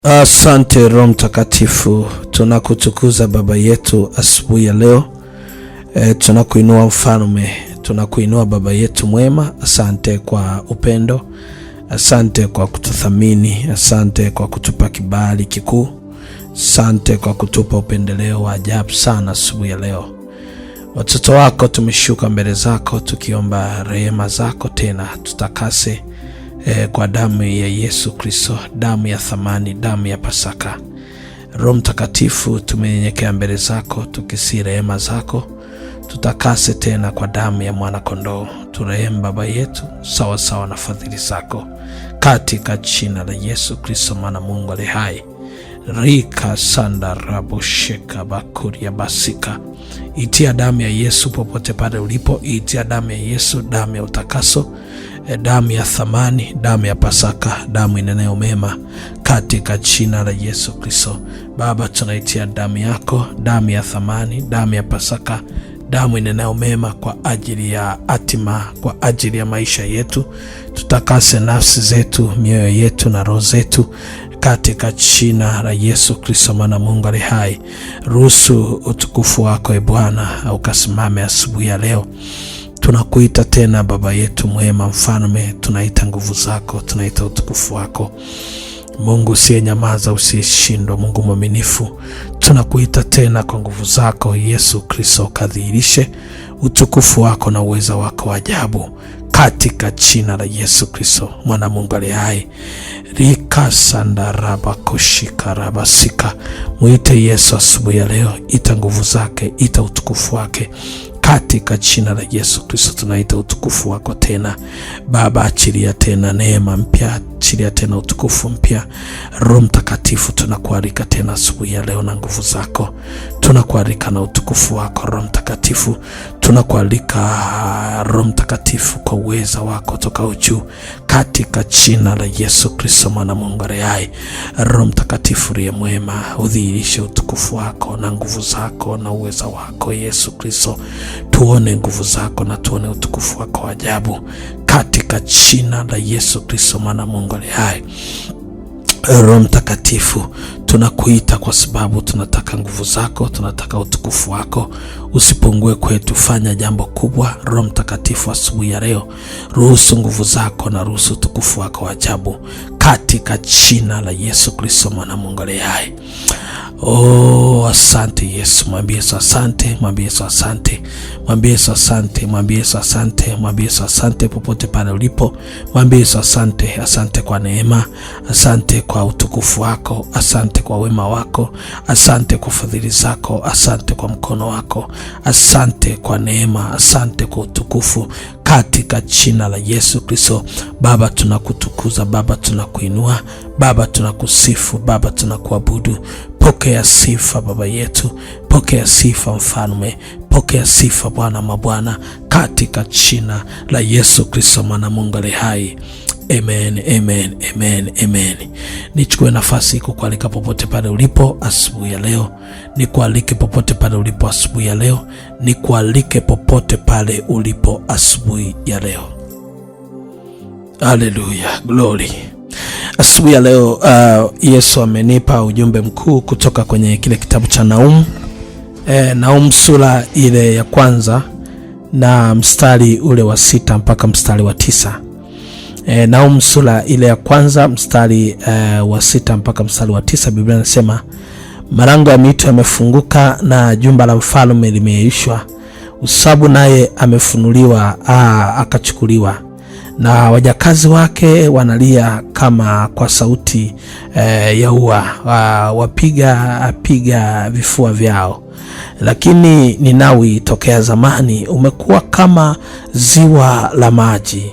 Asante Roho Mtakatifu, tunakutukuza Baba yetu asubuhi ya leo. Tunakuinua Mfalme, tunakuinua Baba yetu mwema. Asante kwa upendo, asante kwa kututhamini, asante kwa kutupa kibali kikuu, asante kwa kutupa upendeleo wa ajabu sana asubuhi ya leo. Watoto wako tumeshuka mbele zako tukiomba rehema zako, tena tutakase kwa damu ya Yesu Kristo, damu ya thamani, damu ya Pasaka. Roho Mtakatifu, tumenyenyekea mbele zako tukisi rehema zako, tutakase tena kwa damu ya mwana kondoo. Turehemu Baba yetu sawa sawa na fadhili zako, katika jina la Yesu Kristo mwana Mungu aliye hai. Rika sanda rabo sheka bakuria basika. Itia damu ya Yesu popote pale ulipo. Itia damu ya Yesu, damu ya utakaso, damu ya thamani, damu ya Pasaka, damu inenayo mema, katika jina la Yesu Kristo. Baba, tunaitia damu yako, damu ya thamani, damu ya Pasaka, damu inenayo mema kwa ajili ya hatima, kwa ajili ya maisha yetu. Tutakase nafsi zetu, mioyo yetu na roho zetu, katika jina la Yesu Kristo mwana Mungu aliye hai. Ruhusu utukufu wako Bwana ukasimame asubuhi ya leo. Tunakuita tena Baba yetu mwema, Mfalme, tunaita nguvu zako, tunaita utukufu wako. Mungu usiyenyamaza, usiyeshindwa, Mungu mwaminifu, tunakuita tena kwa nguvu zako Yesu Kristo, kadhihirishe utukufu wako na uweza wako wa ajabu, katika jina la Yesu Kristo mwana Mungu aliye hai. Rika sandaraba kushika rabasika. Muite Yesu asubuhi ya leo, ita nguvu zake, ita utukufu wake, katika jina la Yesu Kristo tunaita utukufu wako tena. Baba, achilia tena neema mpya, achilia tena utukufu mpya. Roho Mtakatifu, tunakualika tena asubuhi ya leo na nguvu zako, tunakualika na utukufu wako. Roho Mtakatifu, tunakualika Roho Mtakatifu kwa uweza wako toka juu, katika jina la Yesu Kristo mwana Mungu aliye hai. Roho Mtakatifu aliye mwema, udhihirishe utukufu wako na nguvu zako na uweza wako Yesu Kristo. Tuone nguvu zako na tuone utukufu wako wa ajabu, katika jina la Yesu Kristo mwana Mungu aliye hai. Roho Mtakatifu, tunakuita kwa sababu tunataka nguvu zako, tunataka utukufu wako. Usipungue kwetu, fanya jambo kubwa. Roho Mtakatifu, asubuhi ya leo ruhusu nguvu zako na ruhusu utukufu wako wa ajabu, katika jina la Yesu Kristo mwana Mungu aliye hai. Oh, asante Yesu. Mwambie Yesu asante, mwambie Yesu asante, mwambie Yesu asante, mwambie Yesu asante, mwambie Yesu asante popote pale ulipo. Mwambie Yesu asante. Asante kwa neema, asante kwa utukufu wako, asante kwa wema wako, asante kwa fadhili zako, asante kwa mkono wako, asante kwa neema, asante kwa utukufu, katika jina la Yesu Kristo. Baba, tunakutukuza, Baba tunakuinua, Baba tunakusifu, Baba tunakuabudu. Pokea sifa Baba yetu, pokea sifa Mfalme, pokea sifa Bwana mabwana, katika jina la Yesu Kristo mwana Mungu aliye hai. Amen, amen, amen, amen. Nichukue nafasi kukualika popote pale ulipo asubuhi ya leo. Nikualike popote pale ulipo asubuhi ya leo. Nikualike popote pale ulipo asubuhi ya leo. Hallelujah, glory. Asubuhi ya leo Yesu amenipa ujumbe mkuu kutoka kwenye kile kitabu cha Naum. Naum sura ile ya kwanza na mstari ule wa 6 mpaka mstari wa 9. Naum sura ile ya kwanza mstari wa 6 mpaka mstari wa 9, Biblia inasema, malango ya mito yamefunguka na jumba la mfalme limeishwa. Usabu naye amefunuliwa, akachukuliwa, na wajakazi wake wanalia kama kwa sauti ya ua, wapiga vifua vyao. Lakini Ninawi tokea zamani umekuwa kama ziwa la maji,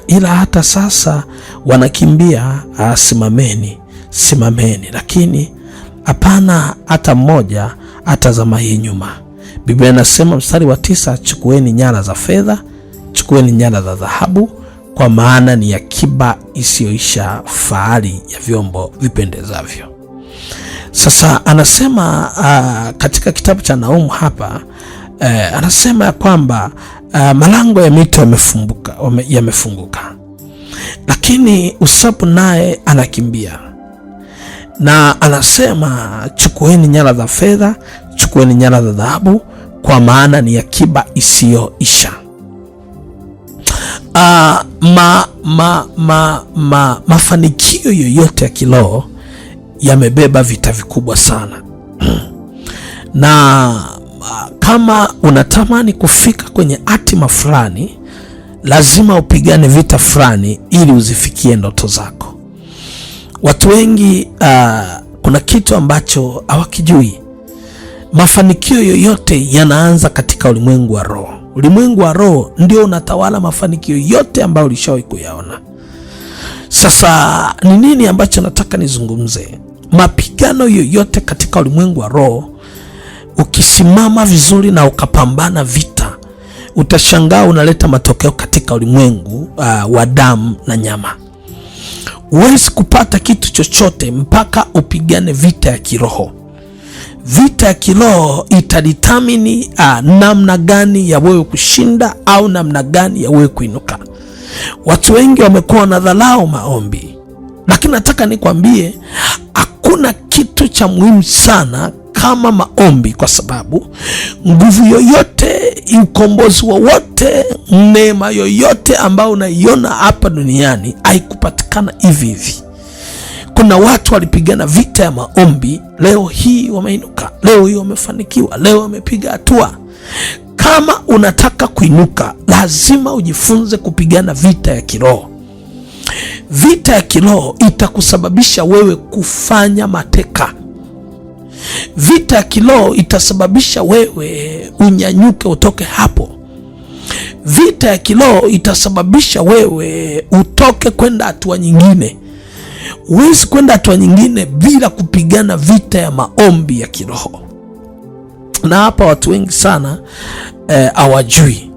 ila hata sasa wanakimbia, simameni, simameni, lakini hapana hata mmoja atazama hii nyuma. Biblia inasema mstari wa 9, chukueni nyara za fedha, chukueni nyara za dhahabu, kwa maana ni akiba isiyoisha, fahari ya vyombo vipendezavyo. Sasa anasema katika kitabu cha Naumu hapa, anasema ya kwamba malango ya mito yamefunguka, lakini Usabu naye anakimbia. na anasema chukueni nyara za fedha, chukueni nyara za dhahabu, kwa maana ni akiba isiyoisha. Mafanikio yoyote ya kiroho yamebeba vita vikubwa sana na kama unatamani kufika kwenye hatima fulani, lazima upigane vita fulani ili uzifikie ndoto zako. Watu wengi kuna kitu ambacho hawakijui. Mafanikio yoyote yanaanza katika ulimwengu wa roho. Ulimwengu wa roho ndio unatawala mafanikio yote ambayo ulishawahi kuyaona. Sasa ni nini ambacho nataka nizungumze? Mapigano yoyote katika ulimwengu wa roho, ukisimama vizuri na ukapambana vita, utashangaa unaleta matokeo katika ulimwengu wa damu na nyama. Huwezi kupata kitu chochote mpaka upigane vita ya kiroho. Vita ya kiroho itadetermine namna gani ya wewe kushinda au namna gani ya wewe kuinuka. Watu wengi wamekuwa na dharau maombi, lakini nataka nikwambie hakuna kitu cha muhimu sana kama maombi, kwa sababu nguvu yoyote, ukombozi wowote, neema yoyote ambayo unaiona hapa duniani haikupatikana hivi hivi. Kuna watu walipigana vita ya maombi, leo hii wameinuka, leo hii wamefanikiwa, leo wamepiga hatua. Kama unataka kuinuka, lazima ujifunze kupigana vita ya kiroho. Vita ya kiroho itakusababisha wewe kufanya mateka. Vita ya kiroho itasababisha wewe unyanyuke utoke hapo. Vita ya kiroho itasababisha wewe utoke kwenda hatua nyingine. Huwezi kwenda hatua nyingine bila kupigana vita ya maombi ya kiroho. Na hapa watu wengi sana hawajui.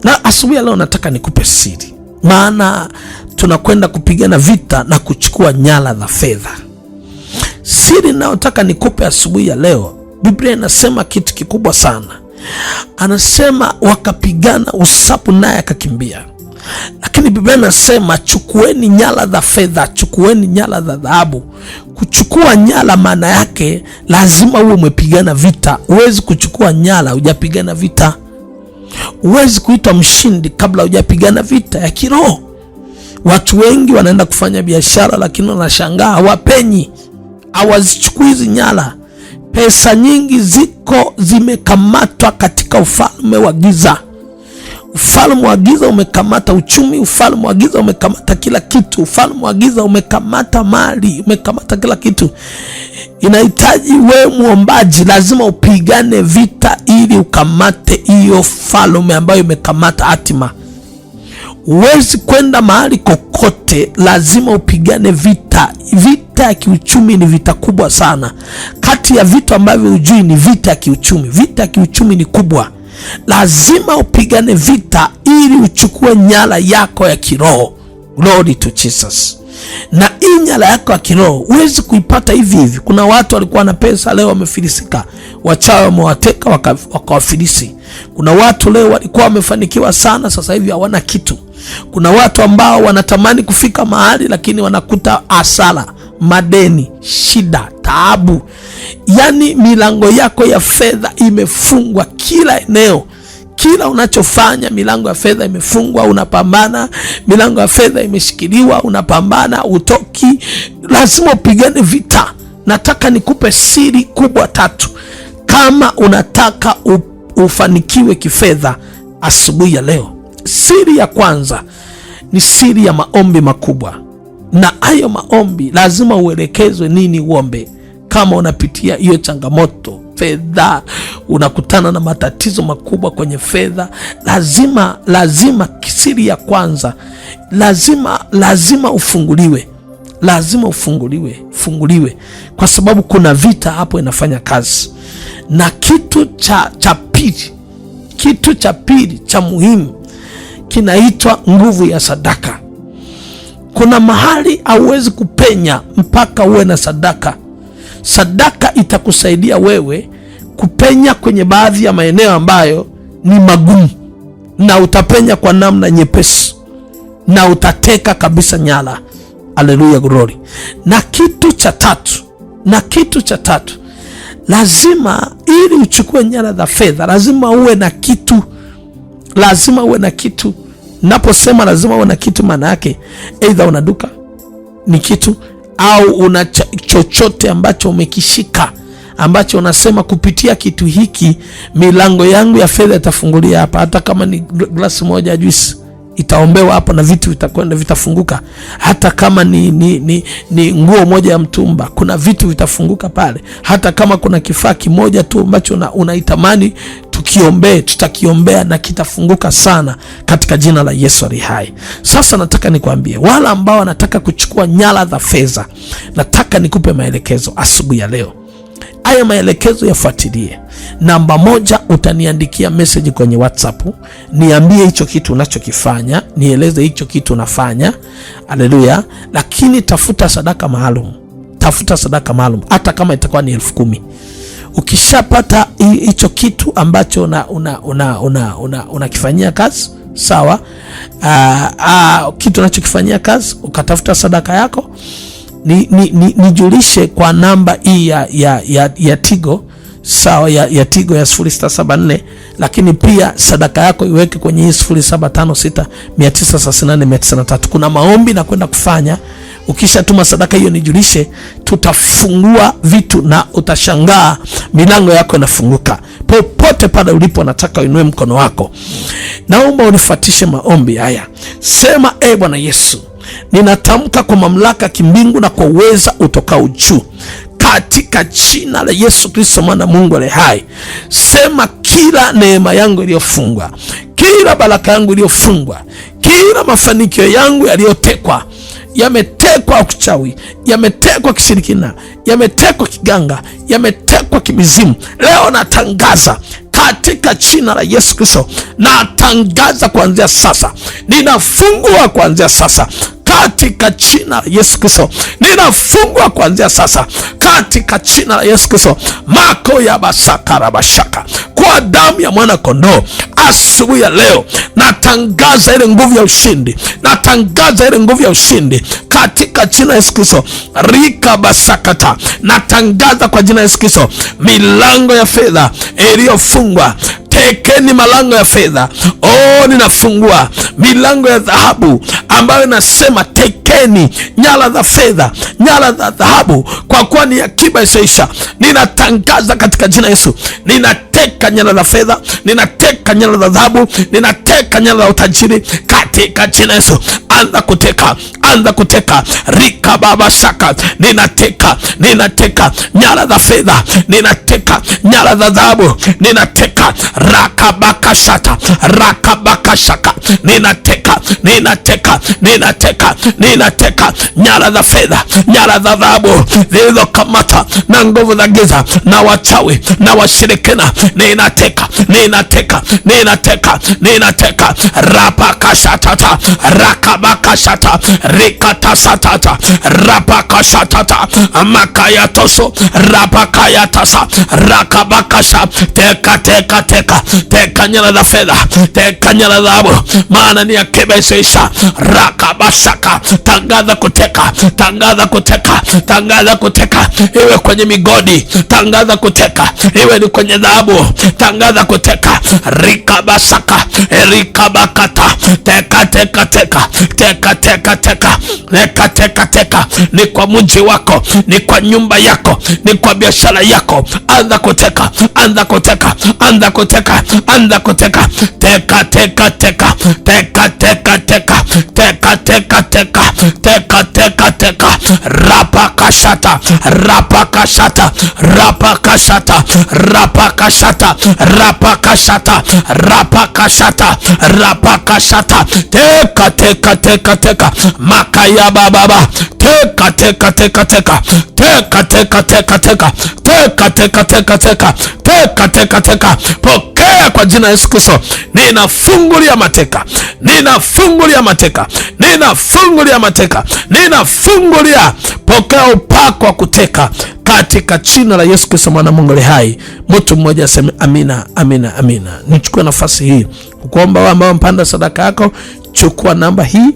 Na asubuhi leo nataka nikupe siri. Maana tunakwenda kupigana vita na kuchukua nyara za fedha. Siri ninayotaka nikupe asubuhi ya leo, Biblia inasema kitu kikubwa sana. Anasema wakapigana, usapu naye akakimbia. Lakini Biblia inasema chukueni nyara za fedha, chukueni nyara za dhahabu. Kuchukua nyara maana yake lazima uwe umepigana vita. Huwezi kuchukua nyara hujapigana vita. Huwezi kuitwa mshindi kabla hujapigana vita ya kiroho. Watu wengi wanaenda kufanya biashara, lakini wanashangaa hawapenyi, hawazichukui hizi nyara. Pesa nyingi zimekamatwa katika ufalme wa giza. Ufalme wa giza umekamata uchumi, ufalme wa giza umekamata kila kitu, ufalme wa giza umekamata mali, umekamata kila kitu. Inahitaji wewe muombaji, lazima upigane vita ili ukamate hiyo falme ambayo imekamata hatima. Huwezi kwenda mahali kokote, lazima upigane vita. Vita ya kiuchumi ni vita kubwa sana. Kati ya vitu ambavyo hujui ni vita ya kiuchumi. Vita ya kiuchumi ni kubwa. Lazima upigane vita ili uchukue nyara yako ya kiroho. Glory to Jesus. Na hii nyara yako ya kiroho huwezi kuipata hivi hivi. Kuna watu walikuwa na pesa, leo wamefilisika. Wachawi wamewateka wakawafilisi. Kuna watu leo walikuwa wamefanikiwa sana, sasa hivi hawana kitu. Kuna watu ambao wanatamani kufika mahali, lakini wanakuta hasara, madeni, shida, taabu. Yani milango yako ya fedha imefungwa kila eneo. Kila unachofanya milango ya fedha imefungwa, unapambana. Milango ya fedha imeshikiliwa, unapambana, utoki. Lazima upigane vita. Nataka nikupe siri kubwa 3 kama unataka ufanikiwe kifedha asubuhi ya leo. Siri ya kwanza ni siri ya maombi makubwa. Na hayo maombi lazima uelekezwe nini uombe. Kama unapitia hiyo changamoto fedha, unakutana na matatizo makubwa kwenye fedha, lazima siri ya kwanza, lazima ufunguliwe. Lazima ufunguliwe kwa sababu kuna vita hapo inafanya kazi. Na kitu cha pili cha muhimu kinaitwa nguvu ya sadaka. Kuna mahali hauwezi kupenya mpaka uwe na sadaka. Sadaka itakusaidia wewe kupenya kwenye baadhi ya maeneo ambayo ni magumu, na utapenya kwa namna nyepesi, na utateka kabisa nyara. Haleluya, glory. Na kitu cha 3 Na kitu cha tatu, lazima ili uchukue nyara za fedha, lazima uwe na kitu. Lazima uwe na kitu. Naposema lazima uwe na kitu, maana yake aidha una duka, ni kitu, au una chochote ambacho umekishika, ambacho unasema kupitia kitu hiki milango yangu ya fedha itafungulia hapa. Hata kama ni glasi moja ya juice itaombewa hapo na vitu vitakwenda vitafunguka. Hata kama ni nguo moja ya mtumba, kuna vitu vitafunguka pale. Hata kama kuna kifaa kimoja tu ambacho unaitamani tukiombee, tutakiombea na kitafunguka sana katika jina la Yesu ali hai. Sasa nataka nikwambie wala ambao wanataka kuchukua nyara za fedha, nataka nikupe maelekezo asubuhi ya leo. Haya maelekezo yafuatilie. Namba 1, utaniandikia message kwenye WhatsApp, niambie hicho kitu unachokifanya, nieleze hicho kitu unafanya. Haleluya. Lakini tafuta sadaka maalum. Tafuta sadaka maalum hata kama itakuwa ni 10,000. Ukishapata hicho kitu ambacho unakifanyia kazi, sawa? Kitu unachokifanyia kazi, ukatafuta sadaka yako, nijulishe kwa namba hii ya Tigo, sawa, ya Tigo ya 0674. Lakini pia sadaka yako iweke kwenye 0756934993. Kuna maombi na kwenda kufanya. Ukishatuma sadaka hiyo nijulishe, tutafungua vitu na utashangaa milango yako inafunguka. Popote pale ulipo, nataka uinue mkono wako. Naomba unifuatishe maombi haya. Sema, Bwana Yesu, ninatamka kwa mamlaka kimbingu na kwa uweza utokao juu, katika jina la Yesu Kristo mwana Mungu aliye hai. Sema, kila neema yangu iliyofungwa, kila baraka yangu iliyofungwa, kila mafanikio yangu yaliyotekwa, yametekwa uchawi, yametekwa kishirikina, yametekwa kiganga, yametekwa kimizimu, leo natangaza katika jina la Yesu Kristo, natangaza kuanzia sasa, ninafungua kuanzia sasa katika jina la Yesu Kristo, ninafungua kuanzia sasa katika jina la Yesu Kristo. Mako ya basaka rabashaka kwa damu ya mwana kondoo. Asubuhi ya leo natangaza ile nguvu ya ushindi, natangaza ile nguvu ya ushindi katika jina la Yesu Kristo. Rika basakata, natangaza kwa jina la Yesu Kristo, milango ya fedha iliyofungwa, tekeni malango ya fedha. Ninafungua milango ya dhahabu ambayo nasema tekeni nyara za fedha, nyara za dhahabu, kwa kuwa ni akiba isiyoisha. Ninatangaza katika jina Yesu, ninateka nyara za fedha, ninateka nyara za dhahabu, ninateka nyara za utajiri katika jina Yesu. Anza kuteka, anza kuteka. Rika baba shaka, ninateka nyara za fedha, ninateka nyara za dhahabu, ninateka rakabakashata, rakabakashaka, ninateka nyara za fedha, nyara za dhahabu zilizokamata na nguvu za giza na wachawi na washirikina. Ninateka rapakashatata, rakabakashata, rikatasatata, rapakashatata, makayatoso, rapakayatasa, rakabakasha. Teka nyara za fedha, teka nyara za dhahabu, maana ni akiba isiyoisha. Rakabashaka, tangaza kuteka, tangaza kuteka, tangaza kuteka, iwe kwenye migodi, tangaza kuteka, iwe ni kwenye dhahabu, tangaza kuteka. Rikabashaka, rikabakata, teka, ni kwa mji wako, ni kwa nyumba yako, ni kwa biashara yako. Anza kuteka, anza kuteka, anza kuteka, anza kuteka. Teka. Rapakashata, rapakashata, rapakashata, rapakashata, rapakashata, rapakashata, rapakashata. Teka. Makaya baba. Teka. Pokea kwa jina Yesu Kristo. Ninafungulia mateka, ninafungulia mateka, ninafungulia mateka, ninafungulia. Pokea upako wa kuteka katika jina la Yesu Kristo mwana Mungu aliye hai. Mtu mmoja aseme amina, amina, amina. Nichukue nafasi hii kuomba wewe ambao mpanda sadaka yako. Chukua namba hii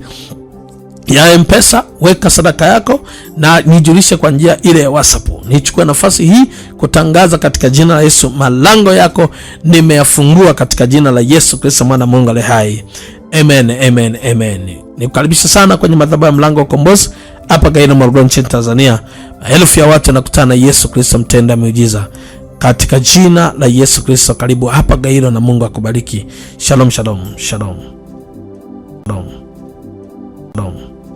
ya M-Pesa, weka sadaka yako na nijulishe kwa njia ile ya WhatsApp. Nichukue nafasi hii kutangaza katika jina la Yesu, malango yako nimeyafungua katika jina la Yesu Kristo mwana Mungu aliye hai. Amen, amen, amen. Nikukaribisha sana kwenye madhabahu ya Mlango wa Ukombozi hapa Gairo, Morogoro nchini Tanzania. Maelfu ya watu wanakutana na Yesu Kristo mtenda miujiza katika jina la Yesu Kristo. Karibu hapa Gairo na Mungu akubariki. Shalom, shalom, shalom. Shalom. Shalom.